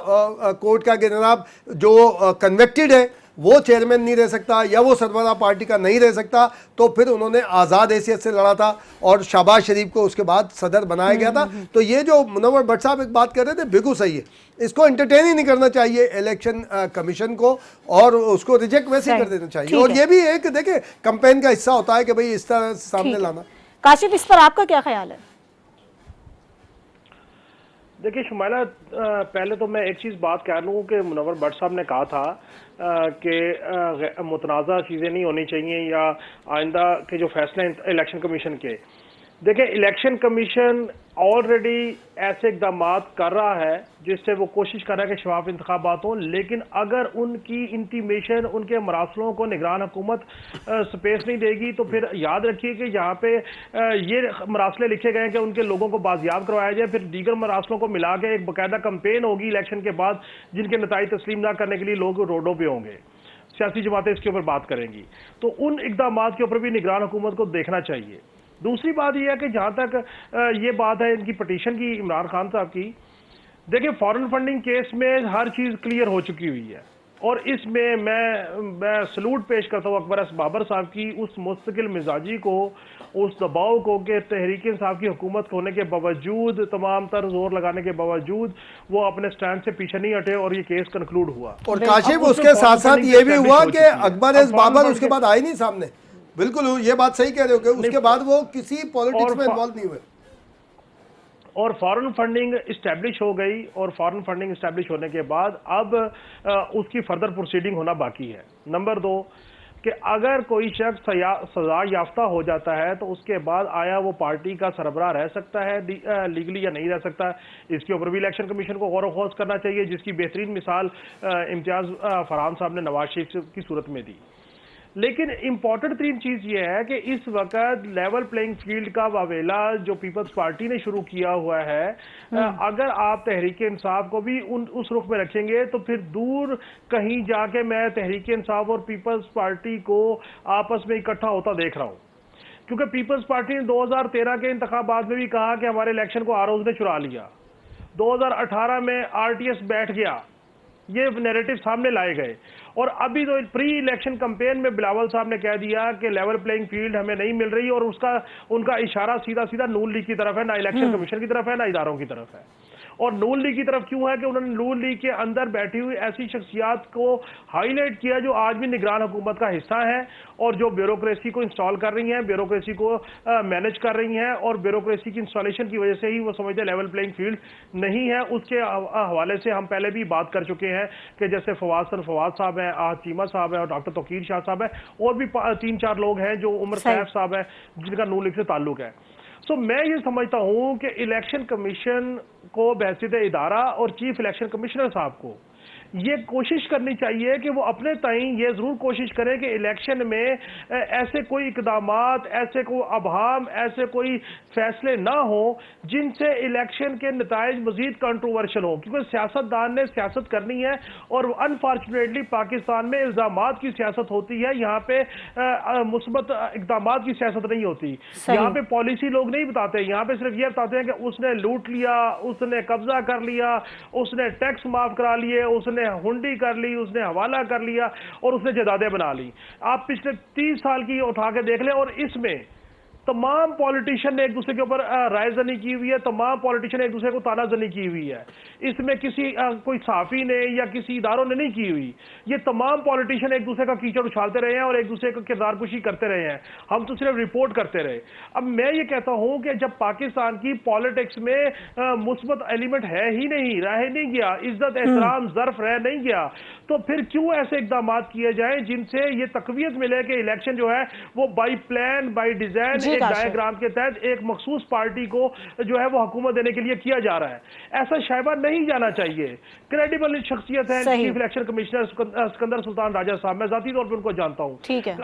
कोर्ट का कि जनाब जो कन्वेक्टेड है वो चेयरमैन नहीं रह सकता या वो सरबराह पार्टी का नहीं रह सकता, तो फिर उन्होंने आज़ाद हैसियत से लड़ा था और शहबाज शरीफ को उसके बाद सदर बनाया गया था। तो ये जो मुनव्वर भट्ट साहब एक बात कर रहे थे बिल्कुल सही है, इसको एंटरटेन ही नहीं करना चाहिए इलेक्शन कमीशन को, और उसको रिजेक्ट वैसे ही कर देना चाहिए। और ये भी एक देखिए कैंपेन का हिस्सा होता है कि भाई इस तरह सामने लाना। काशिफ, इस पर आपका क्या ख्याल है? देखिए शुमाइला, पहले तो मैं एक चीज़ बात कह लूँ कि मुनव्वर भट्ट साहब ने कहा था कि मुतनाज़ा चीज़ें नहीं होनी चाहिए या आइंदा के जो फैसले इलेक्शन कमीशन के, देखिए इलेक्शन कमीशन ऑलरेडी ऐसे इकदाम कर रहा है जिससे वो कोशिश कर रहा है कि शफाफ इंतखाबात हों, लेकिन अगर उनकी इंटीमेशन उनके मरासलों को निगरान हुकूमत स्पेस नहीं देगी तो फिर याद रखिए कि यहाँ पे ये मरासले लिखे गए हैं कि उनके लोगों को बाजियाब करवाया जाए, फिर दीगर मरासलों को मिला के एक बाकायदा कंपेन होगी इलेक्शन के बाद जिनके नताइज तस्लीम ना करने के लिए लोग रोडों पर होंगे, सियासी जमातें इसके ऊपर बात करेंगी, तो उन इकदाम के ऊपर भी निगरान हुकूमत को देखना चाहिए। दूसरी बात यह है कि जहां तक ये बात है इनकी पटिशन की, इमरान खान साहब की, देखिए फॉरेन फंडिंग केस में हर चीज क्लियर हो चुकी हुई है, और इसमें मैं सलूट पेश करता हूँ अकबर बाबर साहब की उस मुस्तकिल मिजाजी को, उस दबाव को कि तहरीक इंसाफ की हुकूमत होने के बावजूद, तमाम तर जोर लगाने के बावजूद वो अपने स्टैंड से पीछे नहीं हटे और ये केस कंक्लूड हुआ। और काशिफ उसके साथ साथ ये भी हुआ कि अकबर बाबर उसके बाद आए नहीं सामने, बिल्कुल ये बात सही कह रहे हो कि उसके बाद वो किसी पॉलिटिक्स में इन्वॉल्व नहीं हुए और फॉरेन फंडिंग इस्टेब्लिश हो गई, और फॉरेन फंडिंग इस्टेब्लिश होने के बाद अब उसकी फर्दर प्रोसीडिंग होना बाकी है। नंबर 2 कि अगर कोई शख्स सजा याफ्ता हो जाता है तो उसके बाद आया वो पार्टी का सरबराह रह सकता है लीगली या नहीं रह सकता, इसके ऊपर भी इलेक्शन कमीशन को गौर खोज करना चाहिए, जिसकी बेहतरीन मिसाल इम्तियाज फरहान साहब ने नवाज शरीफ की सूरत में दी। लेकिन इम्पॉर्टेंट तरीन चीज ये है कि इस वक्त लेवल प्लेइंग फील्ड का वावेला जो पीपल्स पार्टी ने शुरू किया हुआ है, अगर आप तहरीक इंसाफ को भी उस रुख में रखेंगे तो फिर दूर कहीं जाके मैं तहरीक इंसाफ और पीपल्स पार्टी को आपस में इकट्ठा होता देख रहा हूं, क्योंकि पीपल्स पार्टी ने 2013 के इंतखाबात में भी कहा कि हमारे इलेक्शन को आरओज ने चुरा लिया, 2018 में आरटीएस बैठ गया, ये नैरेटिव सामने लाए गए, और अभी तो प्री इलेक्शन कैंपेन में बिलावल साहब ने कह दिया कि लेवल प्लेइंग फील्ड हमें नहीं मिल रही, और उनका इशारा सीधा सीधा नून लीग की तरफ है, ना इलेक्शन कमीशन की तरफ है, ना इदारों की तरफ है। और नून लीग की तरफ क्यों है कि उन्होंने नून लीग के अंदर बैठी हुई ऐसी शख्सियात को हाईलाइट किया जो आज भी निगरान हुकूमत का हिस्सा है और जो ब्यूरोक्रेसी को इंस्टॉल कर रही हैं, ब्यूरोक्रेसी को मैनेज कर रही हैं, और ब्यूरोक्रेसी की इंस्टॉलेशन की वजह से ही वो समझते हैं लेवल प्लेइंग फील्ड नहीं है। उसके हवाले से हम पहले भी बात कर चुके हैं कि जैसे फवाद साहब हैं, आहद चीमा साहब हैं, और डॉक्टर तौकीर शाह साहब हैं, और भी 3-4 लोग हैं जो उमर सैफ साहब हैं जिनका नून लीग से ताल्लुक है। सो मैं ये समझता हूं कि इलेक्शन कमीशन को बहसीत इदारा और चीफ इलेक्शन कमिश्नर साहब को ये कोशिश करनी चाहिए कि वो अपने ताईं ये ज़रूर कोशिश करें कि इलेक्शन में ऐसे कोई इकदामात, ऐसे कोई अबहाम, ऐसे कोई फैसले ना हो जिनसे इलेक्शन के नताइज मज़ीद कंट्रोवर्शियल हो, क्योंकि सियासतदान ने सियासत करनी है और अनफॉर्चुनेटली पाकिस्तान में इल्ज़ामात की सियासत होती है, यहाँ पे मुस्बत इकदामात की सियासत नहीं होती। यहाँ पे पॉलिसी लोग नहीं बताते, यहाँ पे सिर्फ ये बताते हैं कि उसने लूट लिया, उसने कब्जा कर लिया, उसने टैक्स माफ करा लिए, उसने हुंडी कर ली, उसने हवाला कर लिया और उसने जायदादें बना ली। आप पिछले 30 साल की उठा के देख लें और इसमें तमाम पॉलिटिशियन ने एक दूसरे के ऊपर रायजनी की हुई है, तमाम पॉलिटिशियन ने एक दूसरे को तानाजनी की हुई है। इसमें किसी कोई सहाफ़ी ने या किसी इदारों ने नहीं की हुई। ये तमाम पॉलिटिशियन एक दूसरे का कीचड़ उछालते रहे हैं और एक दूसरे को किरदार कुशी करते रहे हैं, हम तो सिर्फ रिपोर्ट करते रहे। अब मैं ये कहता हूं कि जब पाकिस्तान की पॉलिटिक्स में मुस्बत एलिमेंट है ही नहीं, रह नहीं गया, इज्जत एहतराम ज़र्फ रह नहीं गया, तो फिर क्यों ऐसे इकदाम किए जाएं जिनसे ये तकवीयत मिले कि इलेक्शन जो है वो बाई प्लान, बाई डिजाइन, एक डायग्राम के तहत एक मखसूस पार्टी को जो है वो हुकूमत देने के लिए किया जा रहा है। ऐसा शायबा नहीं जाना चाहिए। क्रेडिबल शख्सियत है chief election commissioner Sikandar Sultan Raja साहब, मैं जाती तौर पर उनको जानता हूँ,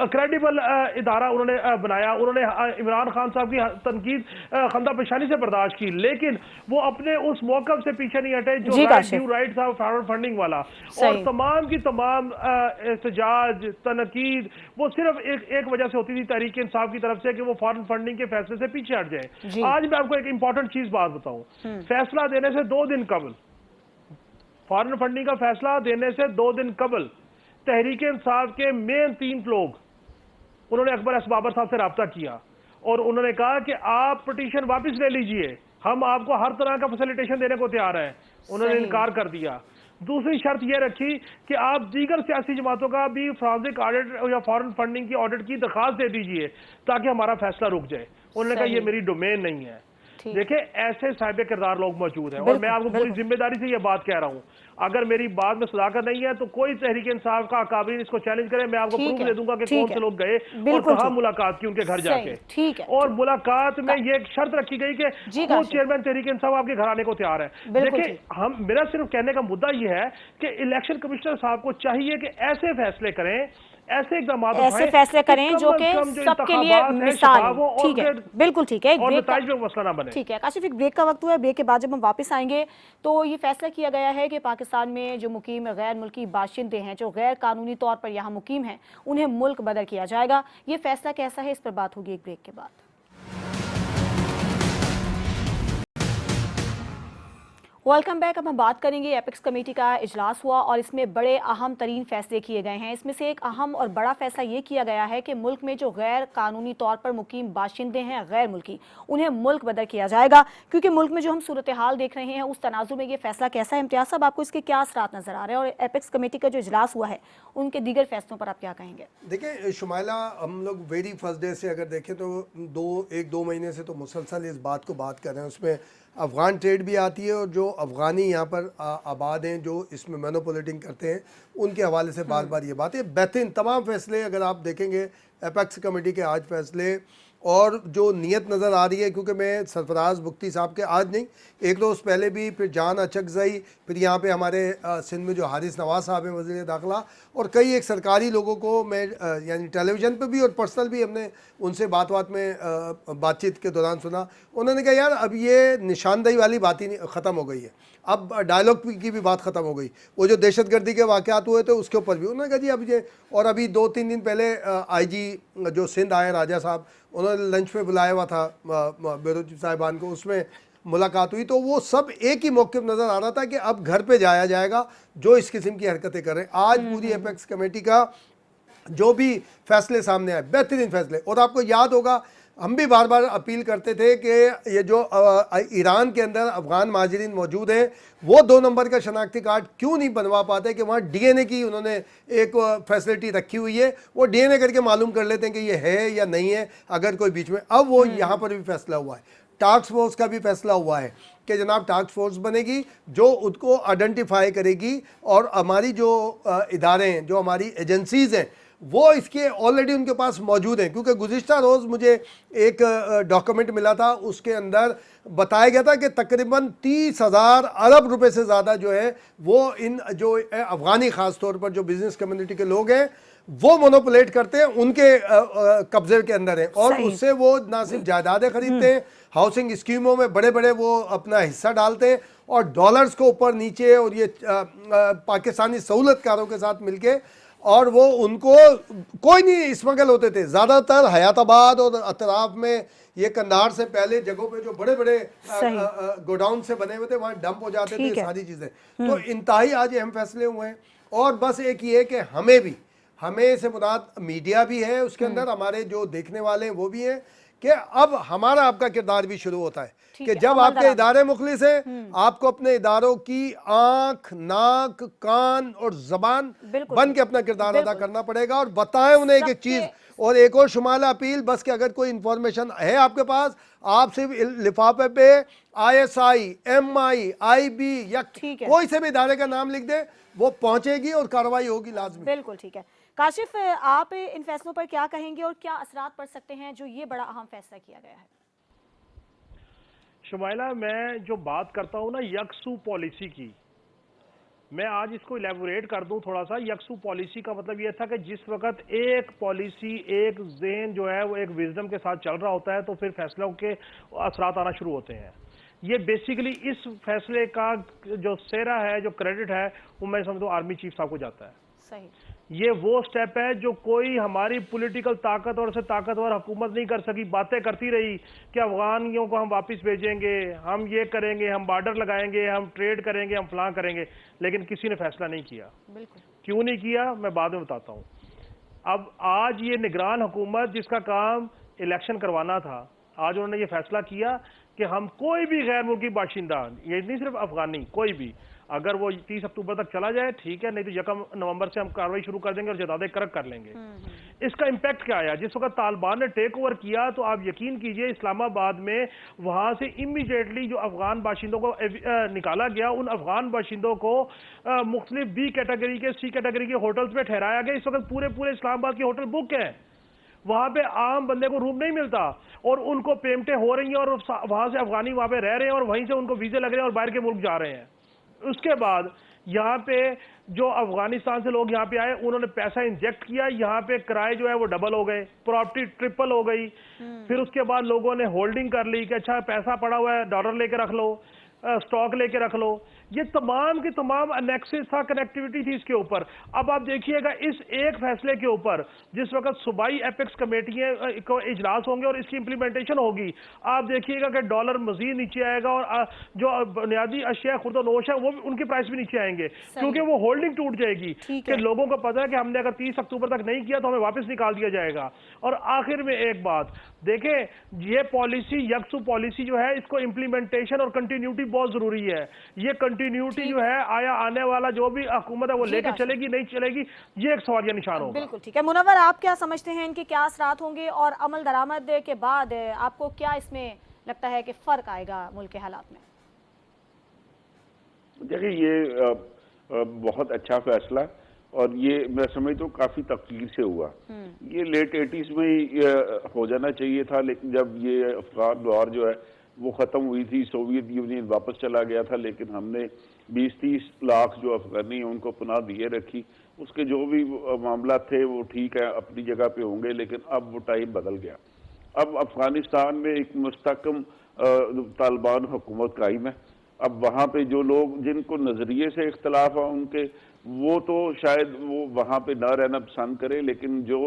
क्रेडिबल इदारा उन्होंने बनाया, उन्होंने इमरान खान साहब की तनकीद खंदा पेशानी से बर्दाश्त की, लेकिन वो अपने उस मौक़िफ़ से पीछे नहीं हटे जो राइट था फॉरवर्ड फंडिंग वाला, और तमाम की तमाम एहतजाज, तनकीद वो सिर्फ एक वजह से होती थी तहरीक इंसाफ की तरफ से कि वो फॉरेन फंडिंग के फैसले से पीछे हट जाए। आज मैं आपको एक इंपॉर्टेंट चीज बात बताऊं, फैसला देने से 2 दिन कबल, फॉरेन फंडिंग का फैसला देने से 2 दिन कबल तहरीक इंसाफ के मेन 3 लोग उन्होंने अकबर असबाबर साहब से रब्ता किया और उन्होंने कहा कि आप पिटीशन वापस ले लीजिए, हम आपको हर तरह का फैसिलिटेशन देने को तैयार हैं। उन्होंने इनकार कर दिया। दूसरी शर्त यह रखी कि आप दीगर सियासी जमातों का भी फॉरेंसिक ऑडिट या फॉरेन फंडिंग की ऑडिट की दरखास्त दे दीजिए ताकि हमारा फैसला रुक जाए। उन्होंने कहा ये मेरी डोमेन नहीं है। देखिए ऐसे साहिब किरदार लोग मौजूद हैं और मैं आपको पूरी जिम्मेदारी से ये बात कह रहा हूँ, अगर मेरी बात में सदाकत नहीं है तो कोई तहरीक इंसाफ का अकाबरीन इसको चैलेंज करे, मैं आपको प्रूफ दे दूंगा कि कौन से लोग गए और कहाँ मुलाकात की उनके घर जाके, और मुलाकात में ये एक शर्त रखी गई कि खुद चेयरमैन तहरीक इंसाफ आपके घर आने को तैयार है। देखिए मेरा सिर्फ कहने का मुद्दा ये है कि इलेक्शन कमिश्नर साहब को चाहिए कि ऐसे फैसले करें, ऐसे ऐसे फैसले करें जो कि सबके लिए मिसाल हो। ठीक है, बिल्कुल ठीक है, मसला ना बने। ठीक है काशिफ, एक ब्रेक का वक्त हुआ है, ब्रेक के बाद जब हम वापस आएंगे तो ये फैसला किया गया है कि पाकिस्तान में जो मुकीम गैर मुल्की बाशिंदे हैं, जो गैर कानूनी तौर पर यहाँ मुकीम हैं, उन्हें मुल्क बदल किया जाएगा। ये फैसला कैसा है, इस पर बात होगी एक ब्रेक के बाद। Welcome back. अब हम बात करेंगे, एपेक्स कमेटी का इजलास हुआ और इसमें बड़े अहम तरीन फैसले किए गए हैं। इसमें से एक अहम और बड़ा फैसला ये किया गया है कि मुल्क में जो गैर कानूनी तौर पर मुकीम बाशिंदे हैं, गैर मुल्की, उन्हें मुल्क बदल किया जाएगा। क्योंकि मुल्क में जो हम सूरत हाल देख रहे हैं उस तनाजुर में ये फैसला कैसा है। इम्तियाज साहब, आपको इसके क्या असरात नजर आ रहे हैं और एपेक्स कमेटी का जो इजलास हुआ है उनके दीगर फैसलों पर आप क्या कहेंगे? देखिए शुमाइला, हम लोग वेरी फर्स्ट डे से अगर देखें तो 1-2 महीने से तो मुसलसल इस बात को बात कर रहे हैं। उसमें अफ़गान ट्रेड भी आती है और जो अफ़गानी यहाँ पर आबाद हैं, जो इसमें मोनोपोलिटिंग करते हैं, उनके हवाले से बार बार ये बात है। बेहतरीन तमाम फैसले अगर आप देखेंगे एपेक्स कमेटी के आज फैसले और जो नीयत नज़र आ रही है, क्योंकि मैं सरफराज बुख्ती साहब के आज नहीं, एक रोज़ पहले भी, फिर जान अचकज़ई, फिर यहाँ पे हमारे सिंध में जो हारिस नवाज साहब हैं वज़ीर दाखिला, और कई एक सरकारी लोगों को मैं यानी टेलीविज़न पे भी और पर्सनल भी हमने उनसे बातचीत के दौरान सुना। उन्होंने कहा यार अब ये निशानदेही वाली बात ही ख़त्म हो गई है, अब डायलॉग की भी बात ख़त्म हो गई। वो जो दहशतगर्दी के वाक़यात हुए थे उसके ऊपर भी उन्होंने कहा जी अब ये, और अभी 2-3 दिन पहले IG जो सिंध आए राजा साहब, उन्होंने लंच पे बुलाया हुआ था बेरोची साहिबान को, उसमें मुलाकात हुई, तो वो सब एक ही मौक़िफ़ नज़र आ रहा था कि अब घर पे जाया जाएगा जो इस किस्म की हरकतें कर रहे हैं। आज पूरी एपेक्स कमेटी का जो भी फैसले सामने आए, बेहतरीन फैसले, और आपको याद होगा हम भी बार बार अपील करते थे कि ये जो ईरान के अंदर अफ़गान महाजरीन मौजूद हैं, वो 2 नंबर का शनाख्ती कार्ड क्यों नहीं बनवा पाते कि वहाँ DNA की उन्होंने एक फैसिलिटी रखी हुई है, वो DNA करके मालूम कर लेते हैं कि ये है या नहीं है अगर कोई बीच में। अब वो यहाँ पर भी फैसला हुआ है, टास्क फोर्स का भी फैसला हुआ है कि जनाब टास्क फोर्स बनेगी जो उसको आइडेंटिफाई करेगी और हमारी जो इदारे हैं, जो हमारी एजेंसीज़ हैं, वो इसके ऑलरेडी उनके पास मौजूद हैं, क्योंकि गुज़िश्ता रोज़ मुझे एक डॉक्यूमेंट मिला था, उसके अंदर बताया गया था कि तकरीबन 30,000 अरब रुपए से ज़्यादा जो है वो इन जो अफ़गानी ख़ास तौर पर जो बिज़नेस कम्युनिटी के लोग हैं वो मोनोपोलेट करते हैं, उनके कब्जे के अंदर है, और उससे वो ना सिर्फ जायदादें खरीदते हैं, हाउसिंग स्कीमों में बड़े बड़े वो अपना हिस्सा डालते हैं, और डॉलर्स को ऊपर नीचे और ये पाकिस्तानी सहूलतकारों के साथ मिलके, और वो उनको कोई नहीं स्मगल होते थे, ज़्यादातर हयाताबाद और अतराफ में, ये कंधार से पहले जगहों पे जो बड़े बड़े गोडाउन से बने हुए थे वहाँ डंप हो जाते थे सारी चीज़ें। तो इंतहाई आज अहम फैसले हुए हैं, और बस एक ये कि हमें से मुराद मीडिया भी है, उसके अंदर हमारे जो देखने वाले हैं वो भी हैं, कि अब हमारा आपका किरदार भी शुरू होता है कि जब आपके इदारे मुखलिस हैं, आपको अपने इदारों की आंख, नाक, कान और जबान बन के अपना किरदार अदा करना पड़ेगा, और बताएं उन्हें एक चीज़। और एक और शुमाला अपील, बस कि अगर कोई इंफॉर्मेशन है आपके पास, आप सिर्फ लिफाफे पे ISI, MI, IB या कोई से भी इदारे का नाम लिख दें, वो पहुंचेगी और कार्रवाई होगी लाजमी। बिल्कुल ठीक है। काशिफ, आप इन फैसलों पर क्या कहेंगे और क्या असरात पड़ सकते हैं जो ये बड़ा अहम फैसला किया गया है? शुमाइला, मैं जो बात करता हूँ ना यकसू पॉलिसी की, मैं आज इसको इलेबोरेट कर दूं थोड़ा सा। यकसू पॉलिसी का मतलब ये था कि जिस वक्त एक पॉलिसी, एक ज़हन जो है वो एक विजडम के साथ चल रहा होता है, तो फिर फैसलों के असरात आना शुरू होते हैं। ये बेसिकली इस फैसले का जो सेरा है, जो क्रेडिट है, वो मैं समझता हूँ आर्मी चीफ साहब को जाता है। सही। ये वो स्टेप है जो कोई हमारी पॉलिटिकल ताकतवर से ताकतवर हुकूमत नहीं कर सकी। बातें करती रही कि अफगानियों को हम वापस भेजेंगे, हम ये करेंगे, हम बॉर्डर लगाएंगे, हम ट्रेड करेंगे, हम फलां करेंगे, लेकिन किसी ने फैसला नहीं किया। बिल्कुल। क्यों नहीं किया, मैं बाद में बताता हूँ। अब आज ये निगरान हुकूमत जिसका काम इलेक्शन करवाना था, आज उन्होंने ये फैसला किया कि हम कोई भी गैर मुल्की बाशिंदा, ये नहीं सिर्फ अफगानी, कोई भी, अगर वो 30 अक्टूबर तक चला जाए ठीक है, नहीं तो 1 नवंबर से हम कार्रवाई शुरू कर देंगे और जदादे करक कर लेंगे। इसका इम्पैक्ट क्या आया? जिस वक्त तालिबान ने टेक ओवर किया, तो आप यकीन कीजिए इस्लामाबाद में वहां से इमीडिएटली जो अफगान बाशिंदों को निकाला गया, उन अफगान बाशिंदों को मुख्तलिफ B कैटेगरी के, C कैटेगरी के होटल्स में ठहराया गया। इस वक्त पूरे इस्लामाबाद के होटल बुक हैं, वहां पे आम बंदे को रूम नहीं मिलता, और उनको पेमेंटें हो रही हैं, और वहां से अफगानी वहां पे रह रहे हैं, और वहीं से उनको वीजे लग रहे हैं और बाहर के मुल्क जा रहे हैं। उसके बाद यहाँ पे जो अफगानिस्तान से लोग यहाँ पे आए, उन्होंने पैसा इंजेक्ट किया, यहाँ पे किराए जो है वो डबल हो गए, प्रॉपर्टी ट्रिपल हो गई। फिर उसके बाद लोगों ने होल्डिंग कर ली कि अच्छा पैसा पड़ा हुआ है, डॉलर लेके रख लो, स्टॉक लेके रख लो। ये तमाम की तमाम अनेक्सिस था, कनेक्टिविटी थी इसके ऊपर। अब आप देखिएगा इस एक फैसले के ऊपर जिस वक्त सूबाई एपेक्स कमेटियां को इजलास होंगे और इसकी इंप्लीमेंटेशन होगी, आप देखिएगा कि डॉलर मजीद नीचे आएगा, और जो बुनियादी अशिया खुर्दोनोश है वो उनके प्राइस भी नीचे आएंगे, क्योंकि वो होल्डिंग टूट जाएगी कि लोगों को पता है कि हमने अगर 30 अक्टूबर तक नहीं किया तो हमें वापस निकाल दिया जाएगा। और आखिर में एक बात देखें, ये पॉलिसी, यकसू पॉलिसी जो है, इसको इंप्लीमेंटेशन और कंटिन्यूटी बहुत जरूरी है। ये कंटिन्यूटी जो है, आया आने वाला जो भी हुकूमत है वो लेके चलेगी नहीं चलेगी, ये एक सवाल या निशान होगा। बिल्कुल ठीक है। मुनव्वर, आप क्या समझते हैं, इनके क्या असरात होंगे, और अमल दरामद के बाद आपको क्या इसमें लगता है कि फर्क आएगा मुल्क के हालात में? देखिए, ये बहुत अच्छा फैसला, और ये मैं समझता हूँ काफी तकदीर से हुआ। ये लेट 80s में ही हो जाना चाहिए था, लेकिन जब ये अफगान वॉर जो है वो ख़त्म हुई थी, सोवियत यूनियन वापस चला गया था, लेकिन हमने 20-30 लाख जो अफगानी हैं उनको पनाह दिए रखी। उसके जो भी मामला थे वो ठीक है, अपनी जगह पे होंगे, लेकिन अब वो टाइम बदल गया। अब अफगानिस्तान में एक मुस्तकम तालिबान हुकूमत कायम है। अब वहाँ पे जो लोग जिनको नज़रिए से इख्तलाफ है उनके, वो तो शायद वो वहाँ पे ना रहना पसंद करे, लेकिन जो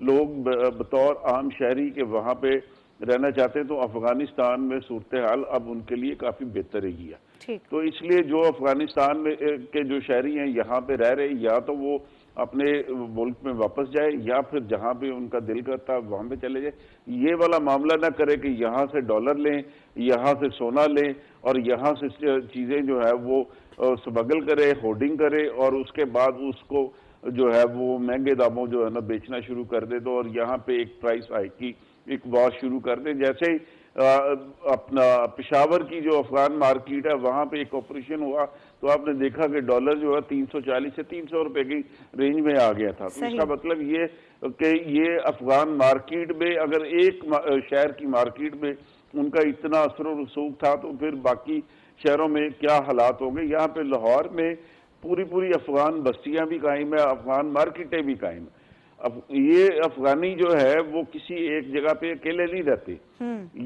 लोग बतौर आम शहरी के वहाँ पे रहना चाहते हैं, तो अफगानिस्तान में सूरत हाल अब उनके लिए काफ़ी बेहतर रही है। तो इसलिए जो अफगानिस्तान में के जो शहरी हैं यहाँ पे रह रहे, या तो वो अपने मुल्क में वापस जाए, या फिर जहाँ पे उनका दिल करता है वहाँ पे चले जाए। ये वाला मामला ना करे कि यहाँ से डॉलर लें, यहाँ से सोना लें, और यहाँ से चीज़ें जो है वो स्मगल करे, होर्डिंग करे, और उसके बाद उसको जो है वो महंगे दामों जो है ना बेचना शुरू कर दे। तो और यहाँ पे एक प्राइस हाइक की एक वॉर शुरू कर दे। जैसे अपना पेशावर की जो अफगान मार्केट है, वहाँ पे एक ऑपरेशन हुआ تو آپ نے دیکھا کہ ڈالر جو ہے 340 سے 300 روپے کی رینج میں آ گیا تھا. تو اس کا مطلب یہ کہ یہ افغان مارکیٹ میں اگر ایک شہر کی مارکیٹ میں ان کا اتنا اثر و رسوخ تھا تو پھر باقی شہروں میں کیا حالات ہوں گے. یہاں پہ لاہور میں پوری افغان بستیاں بھی قائم ہیں, افغان مارکیٹیں بھی قائم ہیں. اب یہ افغانی جو ہے وہ کسی ایک جگہ پہ اکیلے نہیں رہتے,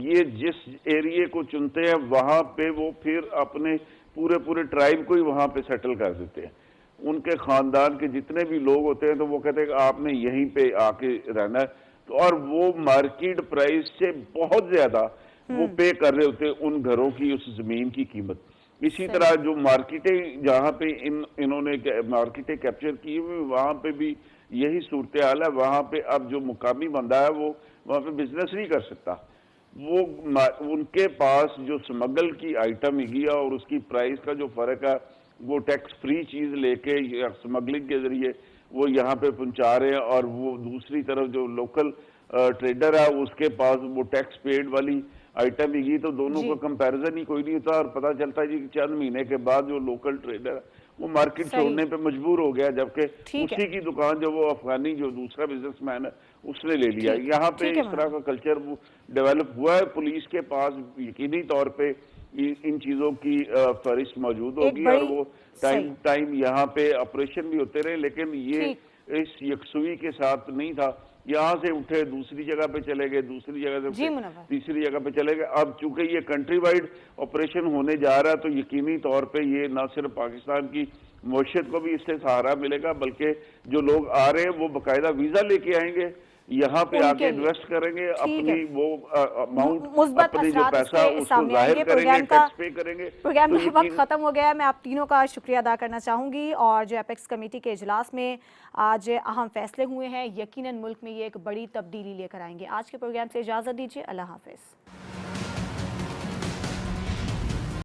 یہ جس ایریے کو چنتے ہیں وہاں پہ وہ پھر اپنے پورے ٹرائب کو ہی وہاں پہ سیٹل کر دیتے ہیں. ان کے خاندان کے جتنے بھی لوگ ہوتے ہیں تو وہ کہتے ہیں کہ آپ نے یہیں پہ آ کے رہنا ہے, تو اور وہ مارکیٹ پرائس سے بہت زیادہ وہ پے کر رہے ہوتے ہیں ان گھروں کی اس زمین کی قیمت. اسی طرح جو مارکیٹیں جہاں پہ انہوں نے مارکیٹیں کیپچر کی ہوئی وہاں پہ بھی یہی صورتحال ہے. وہاں پہ اب جو مقامی بندہ ہے وہ وہاں پہ بزنس نہیں کر سکتا. وہ ان کے پاس جو سمگل کی آئٹم ہی اور اس کی پرائس کا جو فرق ہے وہ ٹیکس فری چیز لے کے یا سمگلنگ کے ذریعے وہ یہاں پہ پہنچا رہے ہیں, اور وہ دوسری طرف جو لوکل ٹریڈر ہے اس کے پاس وہ ٹیکس پیڈ والی آئٹم ہی, تو دونوں کا کمپیریزن ہی کوئی نہیں ہوتا. اور پتہ چلتا ہے جی چند مہینے کے بعد جو لوکل ٹریڈر ہے وہ مارکیٹ چھوڑنے پہ مجبور ہو گیا, جبکہ اسی کی دکان جو وہ افغانی جو دوسرا بزنس مین ہے اس نے لے لیا. یہاں پہ اس طرح کا کلچر ڈیولپ ہوا ہے. پولیس کے پاس یقینی طور پہ ان چیزوں کی فہرست موجود ہوگی, اور وہ ٹائم یہاں پہ آپریشن بھی ہوتے رہے, لیکن یہ اس یکسوئی کے ساتھ نہیں تھا. یہاں سے اٹھے دوسری جگہ پہ چلے گئے, دوسری جگہ سے تیسری جگہ پہ چلے گئے. اب چونکہ یہ کنٹری وائڈ آپریشن ہونے جا رہا ہے تو یقینی طور پہ یہ نہ صرف پاکستان کی معیشت کو بھی اس سے سہارا ملے گا, بلکہ جو لوگ آ رہے ہیں وہ باقاعدہ ویزا لے کے آئیں گے, یہاں پہ آ کے انویسٹ کریں گے, اپنی وہ اماؤنٹ اپنی جو پیسہ اس کو ظاہر کریں گے, ٹیکس پے کریں گے. پروگرام کا وقت ختم ہو گیا ہے. میں آپ تینوں کا شکریہ ادا کرنا چاہوں گی, اور جو اپیکس کمیٹی کے اجلاس میں آج اہم فیصلے ہوئے ہیں یقیناً ملک میں یہ ایک بڑی تبدیلی لے کر آئیں گے. آج کے پروگرام سے اجازت دیجیے, اللہ حافظ.